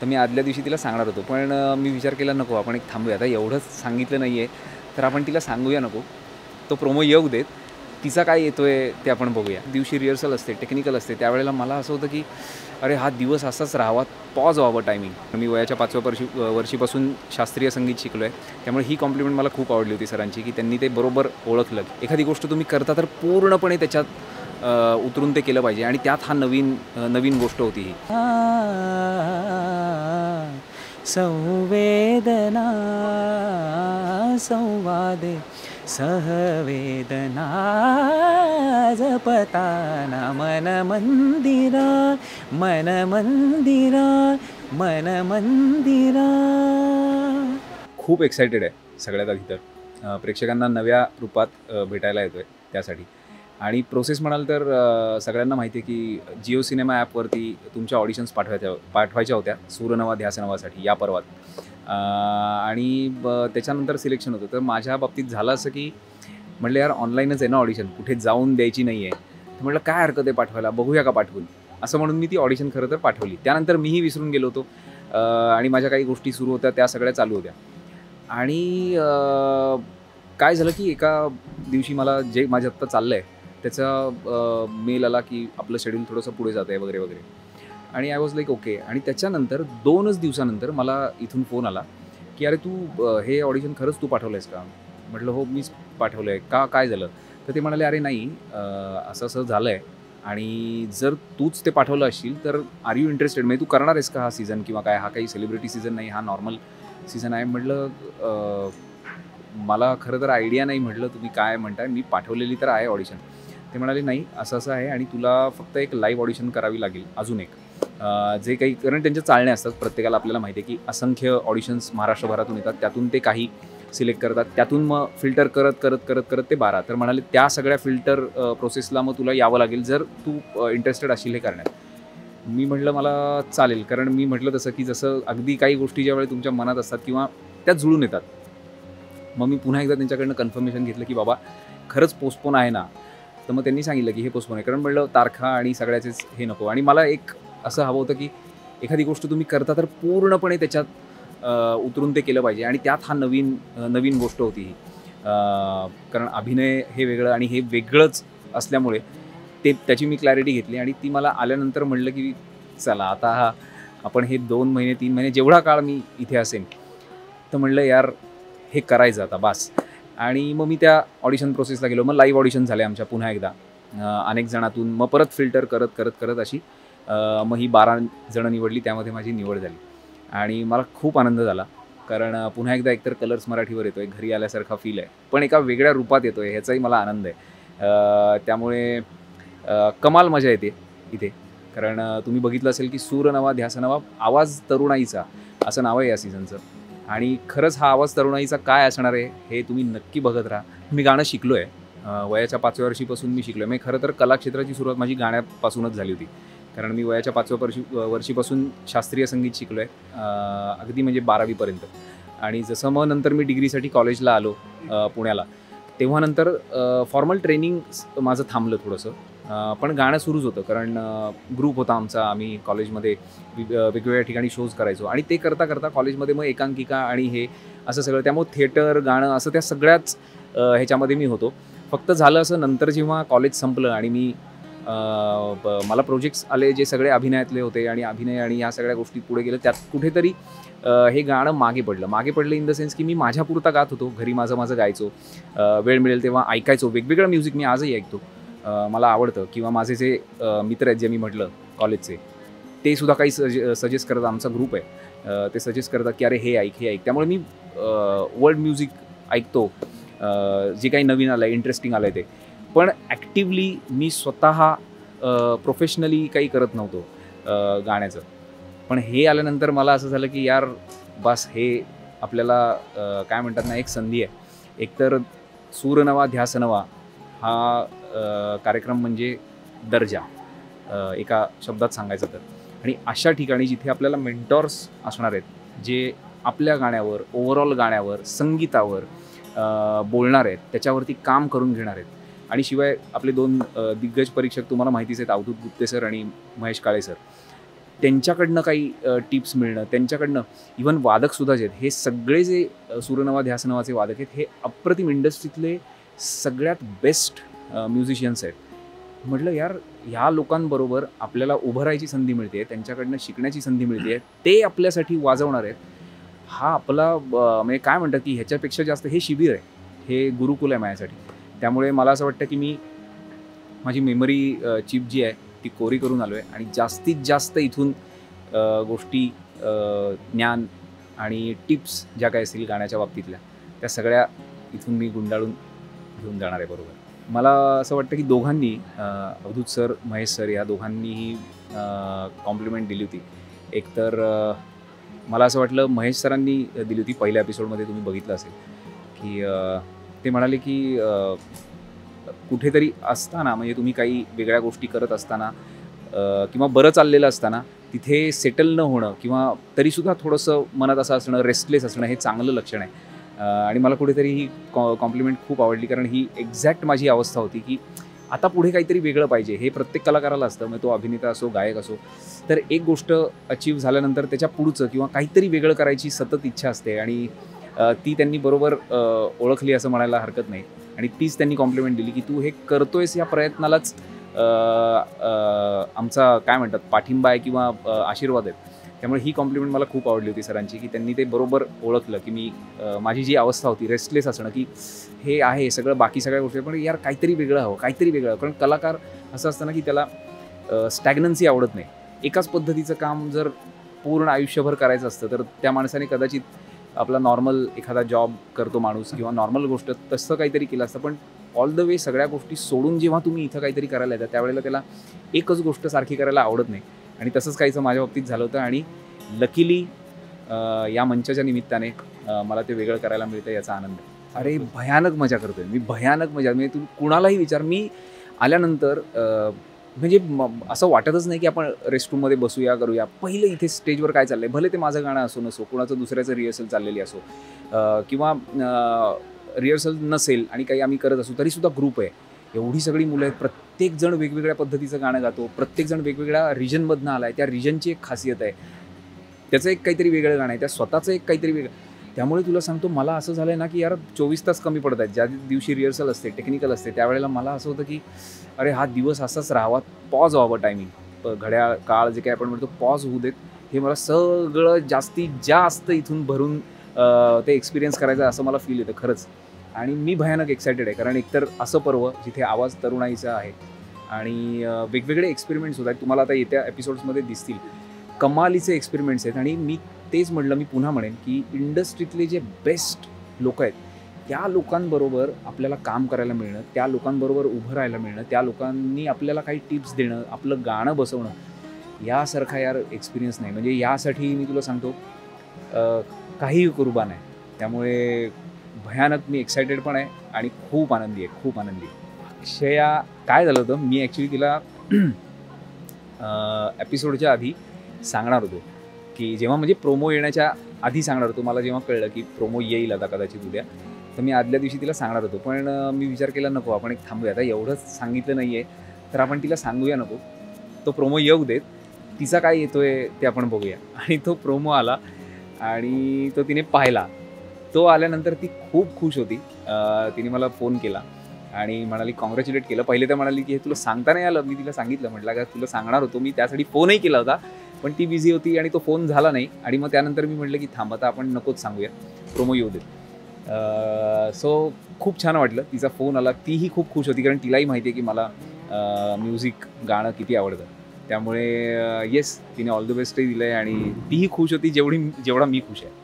तर मी आदल्या दिवशी तिला सांगणार होतो, पण मी विचार केला नको आपण एक थांबूया. आता एवढंच सांगितलं नाही आहे, तर आपण तिला सांगूया नको. तो प्रोमो येऊ देत. तिचा काय येतोय ते आपण बघूया. दिवशी रिहर्सल असते, टेक्निकल असते. त्यावेळेला मला असं होतं की अरे हा दिवस असाच राहावा, पॉज व्हावं टायमिंग. मी वयाच्या 5व्या वर्षीपासून शास्त्रीय संगीत शिकलो आहे. त्यामुळे ही कॉम्प्लिमेंट मला खूप आवडली होती सरांची, की त्यांनी ते बरोबर ओळखलं. एखादी गोष्ट तुम्ही करता तर पूर्णपणे त्याच्यात उतरून ते केलं पाहिजे आणि त्यात हा नवीन गोष्ट होती ही. संवेदना संवादे सहवेदना जपताना मन मंदिरा मन मंदिरा मन मंदिरा. खूप एक्सायटेड आहे सगळ्यात आधी तर. प्रेक्षकांना नव्या रूपात भेटायला येतो आहे त्यासाठी. आणि प्रोसेस म्हणाल तर सगळ्यांना माहिती आहे की जिओ सिनेमा ॲपवरती तुमच्या ऑडिशन्स पाठवायच्या होत्या सूर नवा ध्यास नवासाठी या पर्वात. आणि त्याच्यानंतर सिलेक्शन होतं. तर माझ्या बाबतीत झालं असं की म्हटलं यार ऑनलाईनच आहे ना ऑडिशन, कुठे जाऊन द्यायची नाही आहे. तर म्हटलं काय हरकत आहे पाठवायला, बघूया का पाठवून, असं म्हणून मी ती ऑडिशन खरं तर पाठवली. त्यानंतर मीही विसरून गेलो होतो आणि माझ्या काही गोष्टी सुरू होत्या त्या सगळ्या चालू होत्या. आणि काय झालं की एका दिवशी मला जे माझं आत्ता चाललं आहे त्याचा मेल आला की आपलं शेड्यूल थोडंसं पुढे जातं आहे वगैरे वगैरे. आणि आय वॉज लाईक ओके. आणि त्याच्यानंतर 2च दिवसानंतर मला इथून फोन आला की अरे तू हे ऑडिशन खरंच तू पाठवलं आहेस का? म्हटलं हो मीच पाठवलं आहे. का काय झालं? तर ते म्हणाले अरे नाही असं असं झालं आहे आणि जर तूच ते पाठवलं असशील तर आर यू इंटरेस्टेड, म्हणजे तू करणार आहेस का हा सीझन किंवा काय? हा काही सेलिब्रिटी सीझन नाही, हा नॉर्मल सीझन आहे. म्हटलं मला खरं तर आयडिया नाही. म्हटलं तुम्ही काय म्हणताय, मी पाठवलेली तर आहे ऑडिशन. ते म्हणाले नाही असं असं आहे आणि तुला फक्त एक लाईव्ह ऑडिशन करावी लागेल अजून एक. जे काही कारण त्यांचे चालणे असतात प्रत्येकाला, आपल्याला माहिती आहे की असंख्य ऑडिशन्स महाराष्ट्रभरातून येतात, त्यातून ते काही सिलेक्ट करतात, त्यातून मग फिल्टर करत करत करत करत ते 12. तर म्हणाले त्या सगळ्या फिल्टर प्रोसेसला मग तुला यावं लागेल जर तू इंटरेस्टेड असशील हे करण्यात. मी म्हटलं मला चालेल, कारण मी म्हटलं तसं की जसं अगदी काही गोष्टी ज्यावेळी तुमच्या मनात असतात किंवा त्या जुळून येतात. मग मी पुन्हा एकदा त्यांच्याकडनं कन्फर्मेशन घेतलं की बाबा खरंच पोस्टपोन आहे ना? तर मग त्यांनी सांगितलं की हे पोस्टपोन आहे. कारण म्हटलं तारखा आणि सगळ्याचेच हे नको. आणि मला एक असं हवं होतं की एखादी गोष्ट तुम्ही करता तर पूर्णपणे त्याच्यात उतरून ते केलं पाहिजे आणि त्यात हा नवीन गोष्ट होती ही. कारण अभिनय हे वेगळं आणि हे वेगळंच असल्यामुळे त्याची मी क्लॅरिटी घेतली आणि ती मला आल्यानंतर म्हटलं की चला आता आपण हे 2 महिने 3 महिने जेवढा काळ मी इथे असेन, तर म्हटलं यार हे करायचं आता बास. आणि मग मी त्या ऑडिशन प्रोसेसला गेलो. मग लाईव्ह ऑडिशन झाले आमच्या पुन्हा एकदा अनेक जणातून. मग परत फिल्टर करत करत करत अशी मग ही 12 जणं निवडली, त्यामध्ये माझी निवड झाली. आणि मला खूप आनंद झाला, कारण पुन्हा एकदा एकतर कलर्स मराठीवर येतो आहे, घरी आल्यासारखा फील आहे, पण एका वेगळ्या रूपात येतो आहे, ह्याचाही मला आनंद आहे. त्यामुळे कमाल मजा येते इथे. कारण तुम्ही बघितलं असेल की सूर नवा ध्यास नवा आवाज तरुणाईचा असं नाव आहे या सीझनचं. आणि खरंच हा आवाज तरुणाईचा काय असणार आहे हे तुम्ही नक्की बघत राहा. मी गाणं शिकलो आहे, वयाच्या 5व्या वर्षीपासून मी शिकलो आहे. म्हणजे खरं तर कलाक्षेत्राची सुरुवात माझी गाण्यापासूनच झाली होती, कारण मी वयाच्या 5व्या वर्षीपासून शास्त्रीय संगीत शिकलो आहे, अगदी म्हणजे 12वीपर्यंत. आणि जसं मग नंतर मी डिग्रीसाठी कॉलेजला आलो पुण्याला, तेव्हा नंतर फॉर्मल ट्रेनिंग माझं थांबलं थोडंसं. पण गाणं सुरूच होतं, कारण ग्रुप होता आमचा, आम्ही कॉलेजमध्ये वेगवेगळ्या ठिकाणी शोज करायचो आणि ते करता करता कॉलेजमध्ये मग एकांकिका आणि हे असं सगळं, त्यामुळे थिएटर गाणं असं त्या सगळ्याच ह्याच्यामध्ये मी होतो. फक्त झालं असं नंतर जेव्हा कॉलेज संपलं आणि मी मला प्रोजेक्ट्स आले जे सगळे अभिनयातले होते आणि अभिनय आणि ह्या सगळ्या गोष्टी पुढे गेलं, त्यात कुठेतरी हे गाणं मागे पडलं इन द सेन्स की मी माझ्यापुरता गात होतो, घरी माझं गायचो, वेळ मिळेल तेव्हा ऐकायचो वेगवेगळं म्युझिक, मी आजही ऐकतो, मला आवडतं. किंवा माझे जे मित्र आहेत जे मी म्हटलं कॉलेजचे, ते सुद्धा काही सजेस्ट करतात, आमचा ग्रुप आहे, ते सजेस्ट करतात की अरे हे ऐक. त्यामुळे मी वर्ल्ड म्युझिक ऐकतो, जे काही नवीन आलं आहे, इंटरेस्टिंग आलं आहे ते. पण ॲक्टिवली मी स्वतः प्रोफेशनली काही करत नव्हतो गाण्याचं. पण हे आल्यानंतर मला असं झालं की यार बस हे आपल्याला काय म्हणतात ना, एक संधी आहे. एकतर सूर नवा ध्यास नवा हा कार्यक्रम म्हणजे दर्जा, एका शब्दात सांगायचं तर. आणि अशा ठिकाणी जिथे आपल्याला मेंटॉर्स असणार आहेत, जे आपल्या गाण्यावर, ओव्हरऑल गाण्यावर, संगीतावर बोलणार आहेत, त्याच्यावरती काम करून घेणार आहेत. आणि शिवाय आपले 2 दिग्गज परीक्षक तुम्हाला माहितीच आहेत, अवधूत गुप्ते सर आणि महेश काळे सर. त्यांच्याकडनं काही टिप्स मिळणं, त्यांच्याकडनं इव्हन वादकसुद्धा जे आहेत, हे सगळे जे सूरनवा ध्यासनवाचे वादक आहेत, हे अप्रतिम इंडस्ट्रीतले सगळ्यात बेस्ट म्युझिशियन्स आहेत. म्हटलं यार, ह्या लोकांबरोबर आपल्याला उभं राहायची संधी मिळते, त्यांच्याकडनं शिकण्याची संधी मिळते, ते आपल्यासाठी वाजवणार आहेत. हा आपला म्हणजे काय म्हणतात की ह्याच्यापेक्षा जास्त हे शिबिर आहे, हे गुरुकुल आहे माझ्यासाठी. त्यामुळे मला असं वाटतं की मी माझी मेमरी चिप जी आहे ती कोरी करून आलो आहे आणि जास्तीत जास्त इथून गोष्टी, ज्ञान आणि टिप्स ज्या काय असतील गाण्याच्या बाबतीतल्या, त्या सगळ्या इथून मी गुंडाळून घेऊन जाणार आहे. बरोबर, मला असं वाटतं की दोघांनी, अवधूत सर, महेश सर, या दोघांनीही कॉम्प्लिमेंट दिली होती. एकतर मला असं वाटलं महेश सरांनी दिली होती, पहिल्या एपिसोडमध्ये तुम्ही बघितलं असेल की ते म्हणाले की कुठेतरी असताना, म्हणजे तुम्ही काही वेगळ्या गोष्टी करत असताना किंवा बरं चाललेलं असताना तिथे सेटल न होणं किंवा तरीसुद्धा थोडंसं मनात असं असणं, रेस्टलेस असणं, हे चांगलं लक्षण आहे. आणि मला कुठेतरी ही कॉम्प्लिमेंट खूप आवडली, कारण ही एक्झॅक्ट माझी अवस्था होती की आता पुढे काहीतरी वेगळं पाहिजे. हे प्रत्येक कलाकाराला असतं, मग तो अभिनेता असो, गायक असो. तर एक गोष्ट अचीव झाल्यानंतर त्याच्या पुढचं किंवा काहीतरी वेगळं करायची सतत इच्छा असते आणि ती त्यांनी बरोबर ओळखली असं म्हणायला हरकत नाही. आणि तीच त्यांनी कॉम्प्लिमेंट दिली की तू हे करतोयस, या प्रयत्नालाच आमचा काय म्हणतात पाठिंबा आहे किंवा आशीर्वाद आहेत. त्यामुळे ही कॉम्प्लिमेंट मला खूप आवडली होती सरांची, की त्यांनी ते बरोबर ओळखलं की मी माझी जी अवस्था होती रेस्टलेस असणं, की हे आहे सगळं, बाकी सगळ्या गोष्टी, पण यार काहीतरी वेगळं हवं, काहीतरी वेगळं. कारण कलाकार असं असतं ना की त्याला स्टॅग्नन्सी आवडत नाही. एकाच पद्धतीचं काम जर पूर्ण आयुष्यभर करायचं असतं तर त्या माणसाने कदाचित आपला नॉर्मल एखादा जॉब करतो माणूस किंवा नॉर्मल गोष्ट तसं काहीतरी केलं असतं. पण ऑल द वे सगळ्या गोष्टी सोडून जेव्हा तुम्ही इथं काहीतरी करायला येतात त्यावेळेला त्याला एकच गोष्ट सारखी करायला आवडत नाही. आणि तसंच काहीचं माझ्या बाबतीत झालं होतं. आणि लकीली या मंचाच्या निमित्ताने मला ते वेगळं करायला मिळतं, याचा आनंद. अरे भयानक मजा करतोय मी, भयानक मजा. म्हणजे तू कुणालाही विचार, मी आल्यानंतर म्हणजे असं वाटतच नाही की आपण रेस्टरूममध्ये बसूया, करूया. पहिलं इथे स्टेजवर काय चाललंय, भले ते माझं गाणं असो नसो, कुणाचं दुसऱ्याचं रिहर्सल चाललेली असो किंवा रिहर्सल नसेल आणि काही आम्ही करत असू, तरीसुद्धा ग्रुप आहे, एवढी सगळी मुलं आहेत, प्रत्येकजण वेगवेगळ्या पद्धतीचं गाणं गातो, प्रत्येकजण वेगवेगळ्या रिजनमधनं आला आहे. त्या रिजनची एक खासियत आहे, त्याचं एक काहीतरी वेगळं गाणं आहे, त्या स्वतःचं एक काहीतरी वेगळं. त्यामुळे तुला सांगतो, मला असं झालं आहे ना की यार 24 तास कमी पडत आहेत. ज्या दिवशी रिहर्सल असते, टेक्निकल असते, त्यावेळेला मला असं होतं की अरे हा दिवस असाच राहावा, पॉज व्हावं, टायमिंग, घड्याळ, काळ जे काही आपण म्हणतो पॉज होऊ देत. हे मला सगळं जास्तीत जास्त इथून भरून ते एक्सपिरियन्स करायचं असं मला फील येतं खरंच. आणि मी भयानक एक्सायटेड आहे, कारण एकतर असं पर्व जिथे आवाज तरुणाईचा आहे आणि वेगवेगळे एक्सपेरिमेंट्स होत आहेत. तुम्हाला आता येत्या एपिसोड्समध्ये दिसतील, कमालीचे एक्सपेरिमेंट्स आहेत. आणि मी तेच म्हटलं, मी पुन्हा म्हणेन की इंडस्ट्रीतले जे बेस्ट लोक आहेत त्या लोकांबरोबर आपल्याला काम करायला मिळणं, त्या लोकांबरोबर उभं राहायला मिळणं, त्या लोकांनी आपल्याला काही टिप्स देणं, आपलं गाणं बसवणं, यासारखा यार एक्सपिरियन्स नाही. म्हणजे यासाठी मी तुला सांगतो काही कुर्बान आहे. त्यामुळे भयानक मी एक्सायटेड पण आहे आणि खूप आनंदी आहे, खूप आनंदी आहे. अक्षया, काय झालं होतं, मी ॲक्च्युली तिला एपिसोडच्या आधी सांगणार होतो की जेव्हा म्हणजे प्रोमो येण्याच्या आधी सांगणार होतो. मला जेव्हा कळलं की प्रोमो येईल आता कदाचित उद्या, तर मी आदल्या दिवशी तिला सांगणार होतो. पण मी विचार केला नको, आपण एक थांबूया, आता एवढंच सांगितलं नाही आहे तर आपण तिला सांगूया नको, तो प्रोमो येऊ देत, तिचा काय येतोय ते आपण बघूया. आणि तो प्रोमो आला आणि तो तिने पाहिला. तो आल्यानंतर ती खूप खुश होती. तिने मला फोन केला आणि म्हणाली, कॉंग्रॅच्युलेट केलं. पहिले तर म्हणाली की हे तुला सांगता नाही आलं. मी तिला सांगितलं, म्हटलं का तुला सांगणार होतो मी, त्यासाठी फोनही केला होता, पण ती बिझी होती आणि तो फोन झाला नाही. आणि मग त्यानंतर मी म्हटलं की थांब, आता आपण नकोच सांगूया, प्रोमो येऊ देत. सो खूप छान वाटलं, तिचा फोन आला. तीही खूप खुश होती, कारण तिलाही माहिती आहे की मला म्युझिक, गाणं किती आवडतं. त्यामुळे येस, तिने ऑल द बेस्टही दिलं आहे आणि तीही खुश होती जेवढा मी खुश आहे.